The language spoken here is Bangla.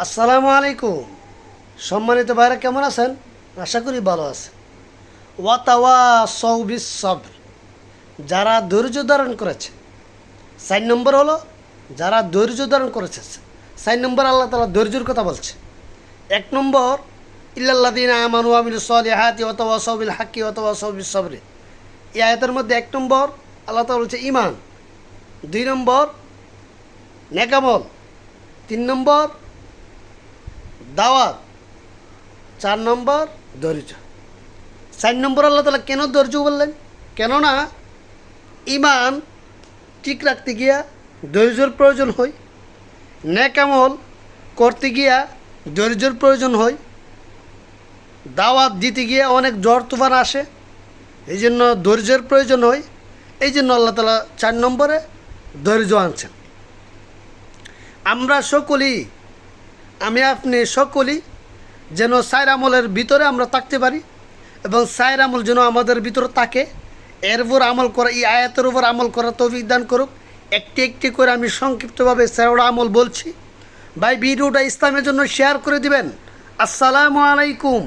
আসসালামু আলাইকুম। সম্মানিত ভাইরা কেমন আছেন? আশা করি ভালো আছেন। ওয়াতাওয়াসাউ বিস সবর, যারা ধৈর্য ধারণ করেছে। ৪ নম্বর হলো যারা ধৈর্য ধারণ করেছে। ৪ নম্বর আল্লাহ তাআলা ধৈর্যের কথা বলছে। ১ নম্বর ইল্লাল্লাযীনা আমানু ওয়া আমিলুস সলিহাতি ওয়াতাওয়াসাউ বিল হাক্কি ওয়াতাওয়াসাউ বিস সবরি। এই আয়াতের মধ্যে ১ নম্বর আল্লাহ তাআলা বলছে ঈমান, ২ নম্বর নেকামল, ৩ নম্বর দাওয়াত, ৪ নম্বর ধৈর্য। ৪ নম্বর আল্লাহ তাআলা কেন ধৈর্য বললেন? কেননা ঈমান ঠিক রাখতে গিয়া ধৈর্যের প্রয়োজন হয়, নেকামল করতে গিয়া ধৈর্যের প্রয়োজন হয়, দাওয়াত দিতে গিয়ে অনেক ঝড় তুফান আসে, এই জন্য ধৈর্যের প্রয়োজন হয়। এই জন্য আল্লাহ তাআলা ৪ নম্বরে ধৈর্য আনছেন। আমরা সকলেই, আমি আপনি সকলেই যেন ৪ আমলের ভিতরে আমরা থাকতে পারি এবং ৪ আমল যেন আমাদের ভিতরে থাকে, এর উপর আমল করা, এই আয়াতের উপর আমল করার তৌফিক দান করুক। একটি একটি করে আমি সংক্ষিপ্তভাবে ৪টা আমল বলছি। ভাই ভিডিওটা ইসলামের জন্য শেয়ার করে দিবেন। আসসালামু আলাইকুম।